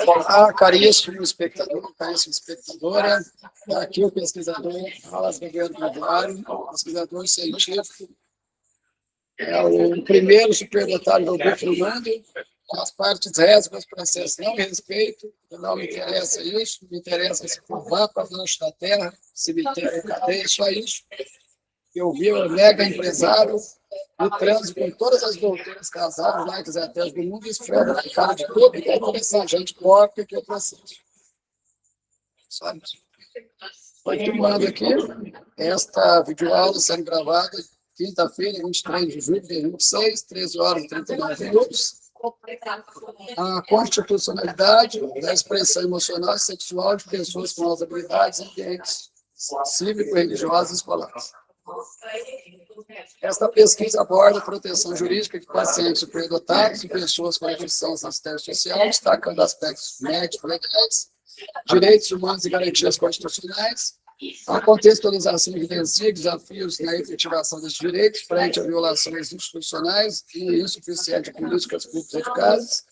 Olá, caríssimo espectador, caríssima espectadora. Aqui o pesquisador Alas Guilherme, pesquisador científico. É o primeiro superdotado do grupo no mundo. As partes résimas, processos não respeito, não me interessa isso, me interessa se for vá para baixo da terra, cemitério, cadeia, só isso. Eu vi o mega empresário e transo com todas as doutoras casadas, laicas e ateus do mundo, e esfrega na cara de todo e quer começar a gente porca que eu processo. Só isso. Foi filmando aqui esta videoaula sendo gravada quinta-feira, 23 de julho de 2026, 13 horas e 39 minutos. A constitucionalidade da expressão emocional e sexual de pessoas com altas habilidades em ambientes cívico-religiosos e escolares. Esta pesquisa aborda a proteção jurídica de pacientes superdotados e pessoas com deficiência na assistência social, destacando aspectos médicos legais, direitos humanos e garantias constitucionais. A contextualização evidencia desafios na efetivação desses direitos frente a violações institucionais e insuficiente de políticas públicas eficazes.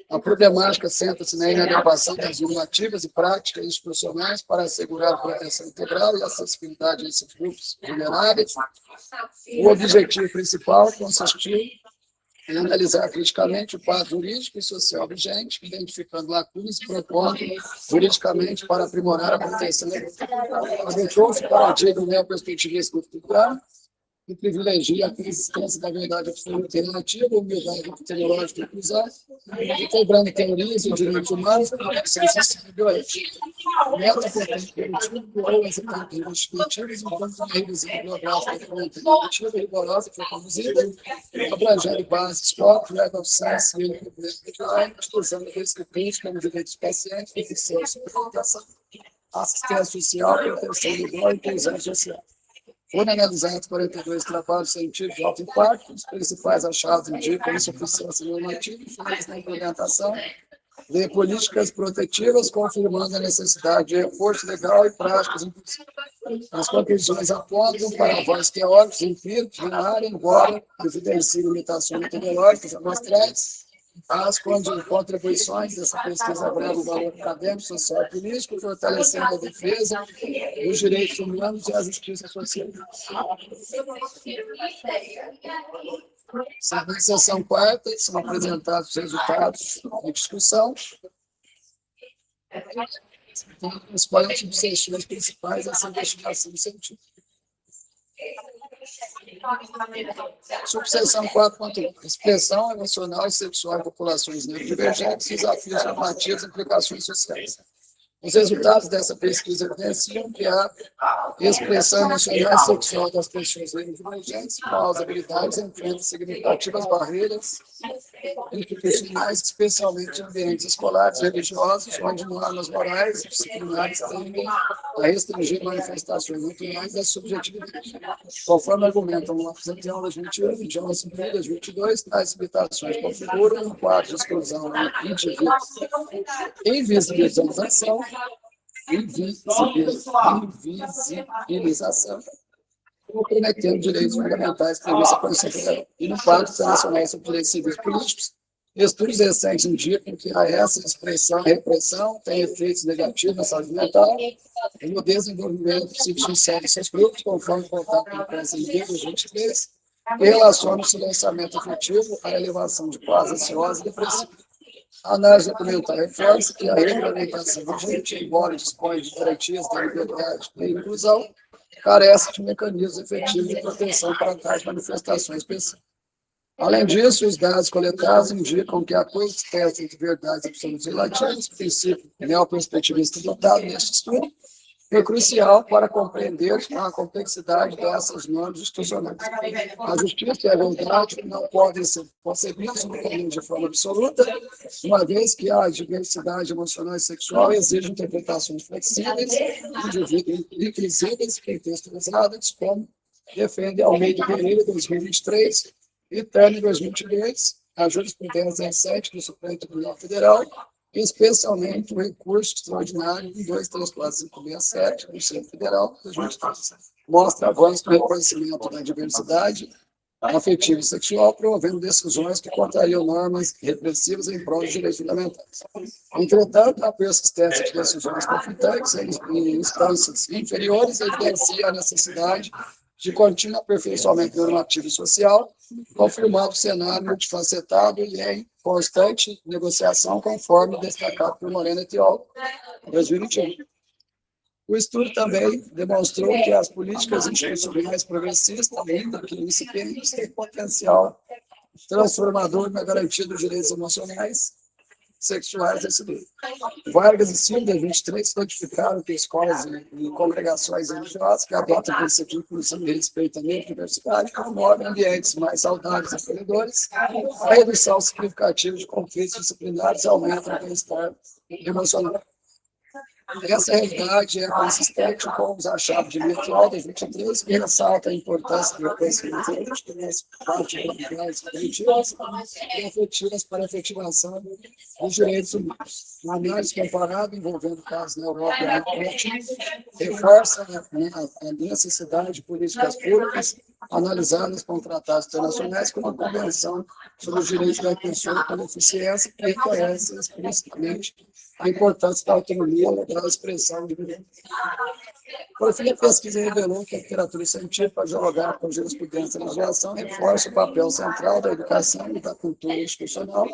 A problemática senta-se na inadequação das normativas e práticas institucionais para assegurar a proteção integral e acessibilidade a esses grupos vulneráveis. O objetivo principal consistiu em analisar criticamente o quadro jurídico e social vigente, identificando lacunas e propondo juridicamente para aprimorar a proteção. Adotou-se o paradigma neoperspectivista cultural, que privilegia a consistência da verdade absoluta e relativa, a humildade tecnológica e inclusão, e quebrando teorias e direitos humanos para a ciência e bioética. O método permitido ou executado investigativas enquanto a revisão biográfica documentativa e rigorosa foi conduzida, abrangendo bases, escopo, web of science, utilizando descriptores como direitos pacientes, eficiência, educação, assistência social, proteção legal e inclusão social. Foram analisados 42 trabalhos científicos de alto impacto. Os principais achados indicam insuficiência normativa e falhas na implementação de políticas protetivas, confirmando a necessidade de reforço legal e práticas inclusivas. As conclusões apontam para avanços teóricos empíricos na área, embora evidenciem limitações metodológicas amostrais. As contribuições dessa pesquisa agregam o valor acadêmico, social e político, fortalecendo a defesa dos direitos humanos e a justiça social. Na sessão quarta, são apresentados os resultados de discussão. As 40 subseções principais dessa investigação científica. Subseção 4.1. Expressão emocional e sexual em populações neurodivergentes, desafios normativos e implicações sociais. Os resultados dessa pesquisa evidenciam que a expressão emocional e sexual das pessoas neurodivergentes com altas habilidades enfrenta significativas barreiras institucionais, especialmente em ambientes escolares e religiosos, onde normas morais e disciplinares tendem a restringir manifestações naturais da subjetividade. Conforme argumentam o de aulas 21 e de aulas 22, tais limitações configuram um quadro de exclusão e invisibilização, comprometendo direitos fundamentais previstos na Constituição Federal. E no Pacto Internacional sobre Direitos Civis e Políticos, estudos recentes indicam que essa repressão tem efeitos negativos na saúde mental e no desenvolvimento psicossocial de seus grupos, conforme contato com a imprensa em 2023, que relaciona o silenciamento afetivo à elevação de quadros ansiosos e depressivos. A análise documental reforça que a regulamentação vigente, embora disponha de garantias da liberdade e inclusão, carece de mecanismos efetivos de proteção para tais manifestações específicas. Além disso, os dados coletados indicam que a coexistência de verdades absolutas e relativas, princípio neoperspectivista adotado neste estudo, é crucial para compreender a complexidade dessas normas institucionais. A justiça e a verdade não podem ser concebidas no caminho de forma absoluta, uma vez que a diversidade emocional e sexual exige interpretações flexíveis, invisíveis e contextualizadas, como defende Almeida Pereira, 2023, e Tânia, 2022, a jurisprudência 7 do Supremo Tribunal Federal, especialmente o recurso extraordinário 234.567 do Conselho Federal, 2013. Mostra avanço no reconhecimento da diversidade afetiva e sexual, promovendo decisões que contrariam normas repressivas em prol dos direitos fundamentais. Entretanto, a persistência de decisões conflitantes em instâncias inferiores evidencia a necessidade de contínuo aperfeiçoamento normativo e social, confirmando o cenário multifacetado e em constante negociação, conforme destacado por Moreno et al., em 2021. O estudo também demonstrou que as políticas institucionais progressistas, ainda que incipientes, têm potencial transformador na garantia dos direitos emocionais sexuais desse grupo. Vargas e Silva, 23, notificaram que escolas e congregações religiosas que adotam princípios de inclusão e respeito à diversidade promovem ambientes mais saudáveis e acolhedores, a redução significativa de conflitos disciplinares aumenta o bem-estar emocional. Essa realidade é consistente com os achados de Mitrial, de 23, que ressalta a importância do reconhecimento das particularidades cognitivas e afetivas para a efetivação dos direitos humanos. Uma análise comparada envolvendo casos na Europa e na América reforça a necessidade de políticas públicas analisadas com tratados internacionais como a Convenção sobre os Direitos da Pessoa com Deficiência, que reconhece explicitamente a importância da autonomia da expressão de direitos. Por fim, a pesquisa revelou que a literatura científica, dialogar com jurisprudência e legislação, reforça o papel central da educação e da cultura institucional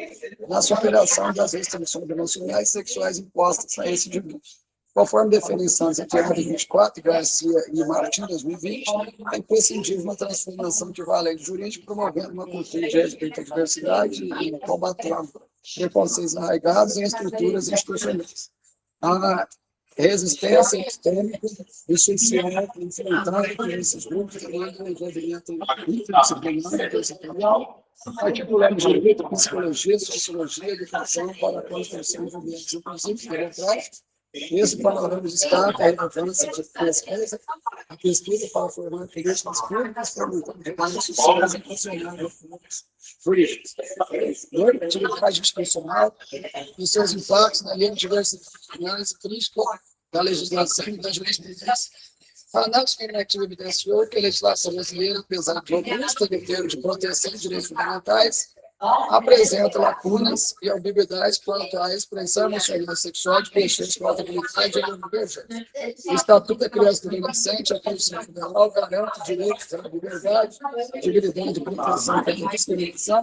na superação das restrições emocionais e sexuais impostas a esse indivíduo. Conforme definições entre Arte 24, Garcia e Martins, 2020, é imprescindível uma transformação de valente jurídico, promovendo uma cultura de respeito à diversidade e combatendo preconceitos arraigados em estruturas institucionais. A resistência epistêmica e social enfrentada por esses grupos demanda um envolvimento interdisciplinar e territorial, articulando direito, psicologia, sociologia, educação para a construção de ambientes inclusivos e democráticos. Esse panorama destaca a relevância a pesquisa para formar políticas públicas, promovendo debates sociais e funcionando reformas jurídicas. Normatividade institucional e seus impactos na lei de diversidade e crítica da legislação e da jurisprudência. A análise normativa evidenciou que a legislação brasileira, apesar de robusta em termos de proteção de direitos fundamentais, apresenta lacunas e ambiguidades quanto à expressão emocional e sexual de pessoas com autoridade e divergência. O Estatuto da Criança e do Adolescente, a Constituição Federal, garante direitos à liberdade, dignidade de proteção contra a discriminação,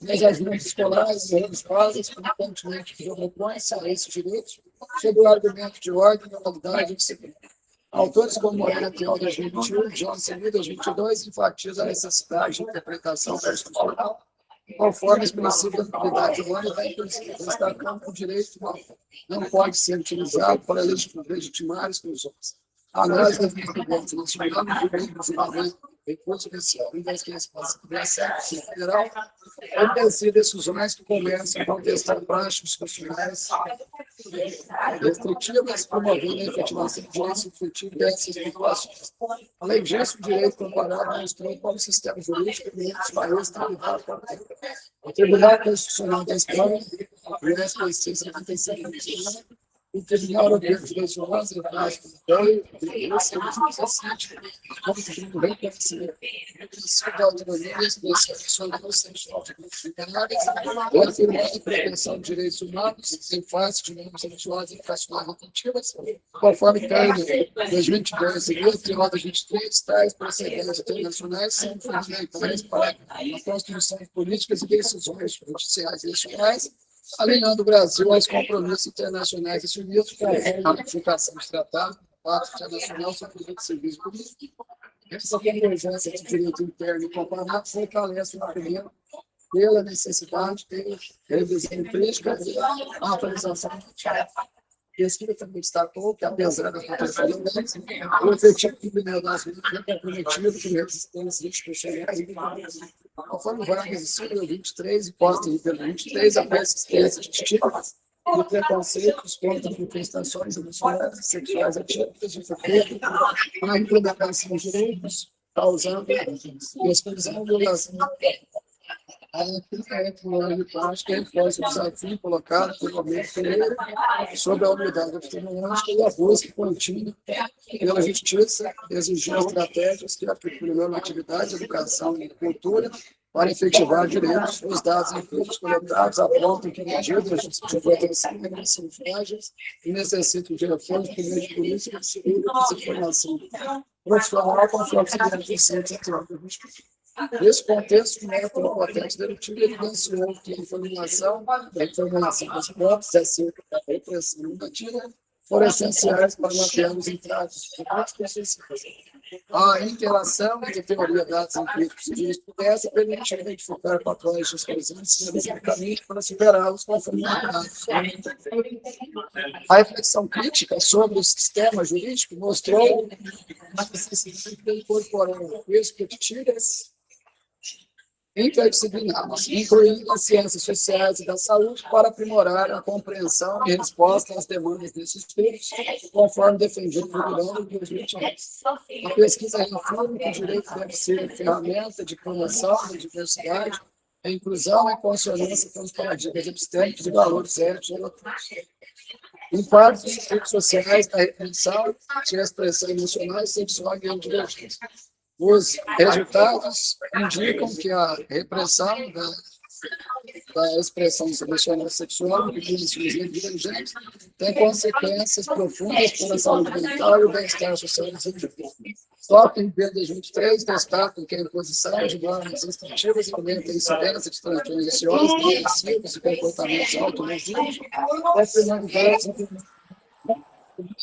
mas as leis escolares e religiosas frequentemente sobrepõem-se a esses direitos sob o argumento de ordem, moralidade e disciplina. Autores como Moreno et al. 2021, Johnson 2022 enfatizam a necessidade de interpretação constitucional conforme os princípios da dignidade humana, destacando que o direito não pode ser utilizado para legitimar exclusões. A análise da jurisprudência nacional do direito brasileiro recurso especial e das responsabilidades federal evidencia decisões que começam a contestar práticas constitucionais restritivas, promovendo a efetivação de direitos efetivos dessas populações. Além disso, o direito comparado mostrou como o sistema jurídico de muitos países está ligado para o Tribunal Constitucional da Espanha, o SPC 75, o Tribunal Europeu de Direitos Humanos, o Plástico do Banho, o Sítio, como reconhecimento da autonomia e expressão nacional sexual de grupos literários, afirmando a proteção de direitos humanos em face de normas sexuais e educacionais afetivas, conforme Carne 2022 e Mitrial 2023, tais procedências internacionais são fundamentais para a construção de políticas e decisões judiciais e nacionais, alinhando o Brasil aos compromissos internacionais assumidos conforme a ratificação dos tratados do Pacto Internacional sobre Direitos Civis e Políticos. Essa convergência de direito interno e comparado fortalece o argumento pela necessidade de revisão crítica e atualização do teatro. A pesquisa também destacou que, apesar da proteção da lei, o efetivo cumprimento das leis é comprometido com resistências institucionais e violência. Conforme Vargas e Silva, 23 e Costa de 23, a persistência de estigmas e preconceitos contra manifestações emocionais e sexuais atípicas de efeito na implementação de direitos, causando exclusão, violação Entre o ano de prática, reforça o desafio colocado pelo governo Pereira sobre a unidade epidemiológica e a busca contínua pela justiça, exigindo estratégias que articulem normatividade, educação e cultura para efetivar direitos. Os dados empíricos coletados apontam que medidas de proteção são frágeis e necessitam de reformas por meio de políticas de segurança e informação profissional conforme se deve ter sido. Nesse contexto, o método potente deletivo evidenciou que a reformulação das próprias acerca da repressão negativa foram essenciais para mantermos em tratos políticos. A interação entre teoria, dados empíricos e jurisprudência permite identificar patologias presentes e realizar caminhos para superá-los conforme dados. A reflexão crítica sobre o sistema jurídico mostrou a necessidade de incorporar perspectivas interdisciplinares, incluindo as ciências sociais e da saúde, para aprimorar a compreensão e resposta às demandas desses grupos, conforme defendido pelo Grão de 2010. A pesquisa afirma que o direito deve ser ferramenta de promoção da diversidade, a inclusão e consonância com os paradigmas epistêmicos e valores éticos. Impactos dos direitos sociais da repressão de expressão emocional e sexual e divergência. Os resultados indicam que a repressão da expressão emocional sexual e divergentes tem consequências profundas para a saúde mental e o bem-estar social dos indivíduos. Só que em 2023 destaca que a imposição de normas restritivas aumenta a incidência de transtornos ansiosos, depressivos e comportamentos autolesivos, confirmando dados no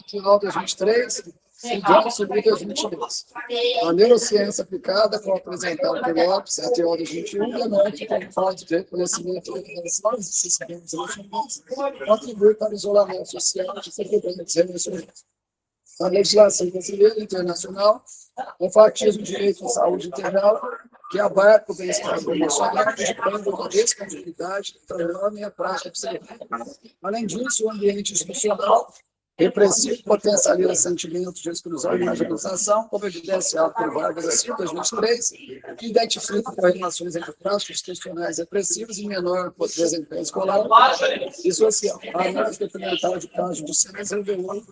final de 2023 e Johnson em 2022. A neurociência aplicada, como apresentada pelo Lopes, até o 2021, demonstra que a falta de reconhecimento de relações e sistemas emocionais contribui para o isolamento social de frequentes emocionais. A legislação brasileira e internacional enfatiza o direito à saúde integral, que abarca o bem-estar emocional, indicando a responsabilidade do trabalho e a prática psicológica. Além disso, o ambiente institucional repressivo potencializa sentimentos de exclusão e marginalização, como evidenciado por Vargas e Silva, 2023, que identifica correlações entre práticas institucionais repressivas e menor desempenho escolar e social. A análise documental de casos judiciais revelou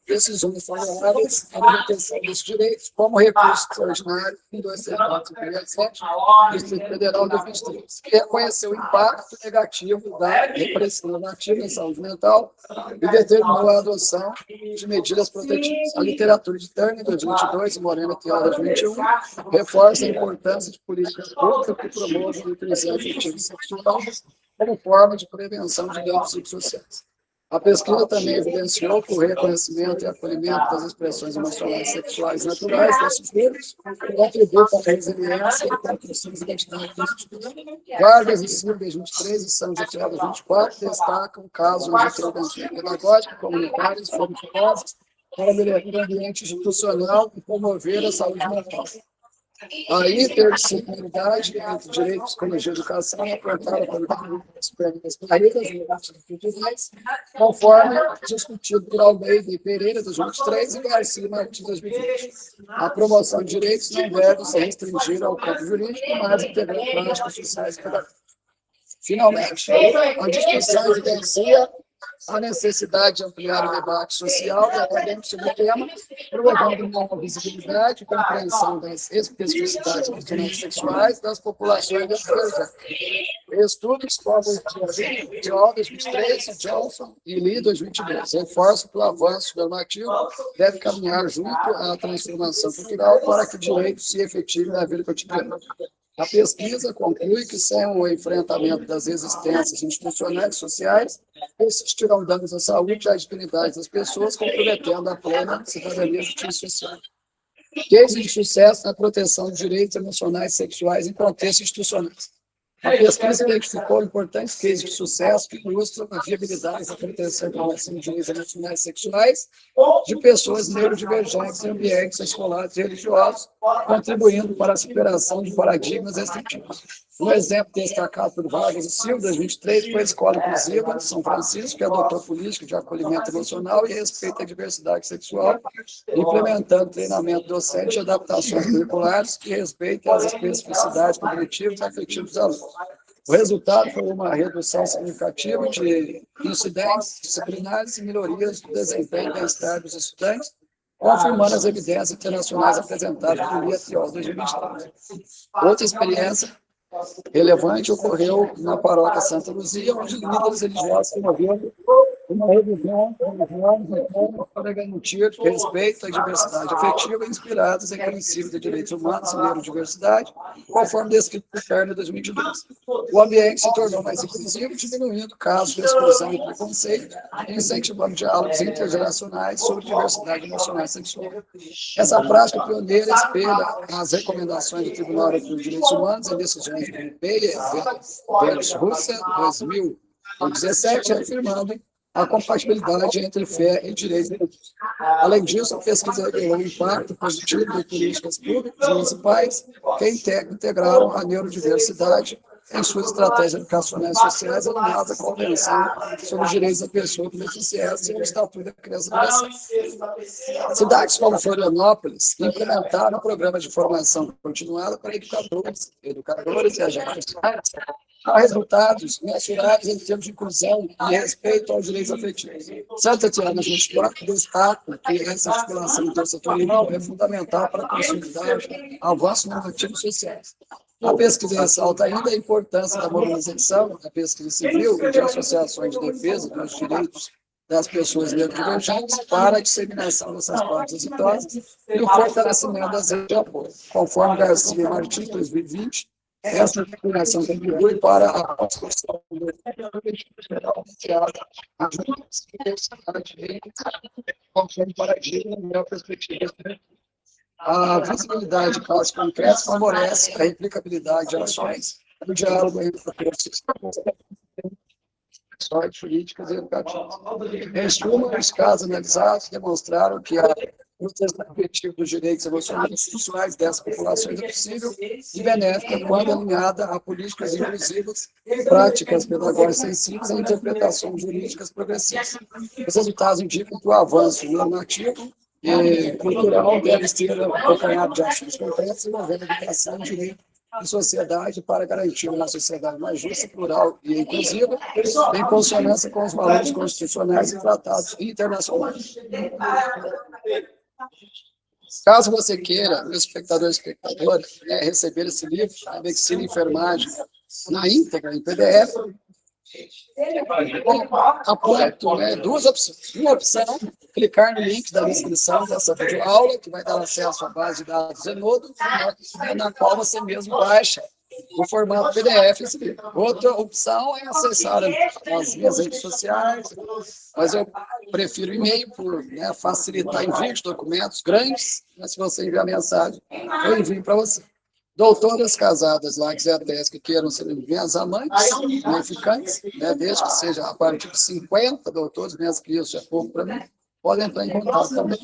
decisões favoráveis à manutenção dos direitos, como recurso extraordinário em 264 Distrito Federal de 2023, que reconheceu o impacto negativo da repressão nativa em saúde mental e determinou a adoção de medidas protetivas. A literatura de Turner, 2022, e Moreno et al. 2021, reforça a importância de políticas públicas que promovam a utilização afetiva e sexual como forma de prevenção de danos psicossociais. A pesquisa também evidenciou que o reconhecimento e acolhimento das expressões emocionais sexuais naturais desses grupos contribui para a resiliência e a construção de identidade positiva. Vargas e Silva, 2023, e Santos et al. 24, destacam casos de intervenção pedagógica comunitárias foram eficazes para melhorar o ambiente institucional e promover a saúde mental. A interdisciplinaridade entre direito, psicologia e educação é apontada para as barreiras culturais, conforme discutido por Almeida e Pereira, 2023, e Garcia e Martins, 2020. A promoção de direitos não deve se restringir ao campo jurídico, mas integrar práticas sociais e pedagógicas. Finalmente, a discussão evidencia a necessidade de ampliar o debate social e acadêmico sobre o tema, promovendo uma visibilidade e compreensão das especificidades emocionais e sexuais das populações brasileiras. Estudos como o de 2023, Johnson e Lee, 2022, reforçam que o avanço normativo deve caminhar junto à transformação cultural para que o direito se efetive na vida cotidiana. A pesquisa conclui que, sem o enfrentamento das resistências institucionais e sociais, persistirão danos à saúde e à dignidade das pessoas, comprometendo a plena cidadania e justiça social. Case de sucesso na proteção de direitos emocionais e sexuais em contextos institucionais. A pesquisa identificou importantes cases de sucesso que ilustram a viabilidade da proteção de direitos emocionais e sexuais de pessoas neurodivergentes em ambientes escolares e religiosos, contribuindo para a superação de paradigmas restritivos. Um exemplo destacado por Vargas e Silva, 2023, foi a Escola Inclusiva de São Francisco, que adotou política de acolhimento emocional e respeito à diversidade sexual, implementando treinamento docente e adaptações curriculares que respeitem as especificidades cognitivas e afetivas dos alunos. O resultado foi uma redução significativa de incidentes disciplinares e melhorias do desempenho e bem-estar dos estudantes, confirmando as evidências internacionais apresentadas pelo IATO 2023. Outra experiência relevante ocorreu na paróquia Santa Luzia, onde líderes religiosos promoveram uma revisão para garantir respeito à diversidade afetiva inspirados em princípios de direitos humanos e neurodiversidade, conforme descrito no CERN de 2022. O ambiente se tornou mais inclusivo, diminuindo casos de exclusão e preconceito, e incentivando diálogos intergeracionais sobre diversidade emocional e sexual. Essa prática pioneira espelha as recomendações do Tribunal Europeu de Direitos Humanos em decisões de Beia versus Rússia, 2017, afirmando a compatibilidade entre fé e direitos. Além disso, a pesquisa revelou o impacto positivo de políticas públicas municipais que integraram a neurodiversidade em suas estratégias educacionais e sociais, alinhadas à Convenção sobre os Direitos da Pessoa com Deficiência e o Estatuto da Criança e do Adolescente. Cidades como Florianópolis implementaram programas de formação continuada para educadores e agentes sociais, com resultados mensuráveis em termos de inclusão e respeito aos direitos afetivos. Santa Tiana, 24, destaca que essa articulação intersetorial é fundamental para consolidar avanços normativos sociais. A pesquisa ressalta ainda a importância da mobilização da pesquisa civil e de associações de defesa dos direitos das pessoas neurodivergentes para a disseminação dessas práticas exitosas e o fortalecimento das redes de apoio. Conforme Garcia Martins, 2020, essa articulação contribui para a construção do geral conforme paradigma e a perspectiva. A visibilidade de casos concretos favorece a replicabilidade de ações no diálogo entre as políticas e educativas. Em suma, os casos analisados demonstraram que a proteção efetiva dos direitos emocionais e sociais dessas populações é possível e benéfica quando alinhada a políticas inclusivas, práticas pedagógicas sensíveis e interpretações jurídicas progressistas. Os resultados indicam que o avanço normativo e cultural deve ser acompanhado de ações concretas envolvendo educação, direito e sociedade para garantir uma sociedade mais justa, plural e inclusiva, em consonância com os valores constitucionais e tratados internacionais. Caso você queira, meu espectador e espectadora, receber esse livro, a Medicina e Enfermagem, na íntegra, em PDF, aponto duas opções. Uma opção, clicar no link da descrição dessa videoaula, que vai dar acesso à base de dados Zenodo, na qual você mesmo baixa o formato PDF esse livro. Outra opção é acessar as minhas redes sociais, mas eu prefiro e-mail por facilitar envio de documentos grandes, mas se você enviar mensagem, eu envio para você. Doutoras casadas lá, que queiram ser minhas amantes, ficantes, desde que seja a partir de 50 doutores, mesmo que isso é pouco para mim, podem entrar em contato também.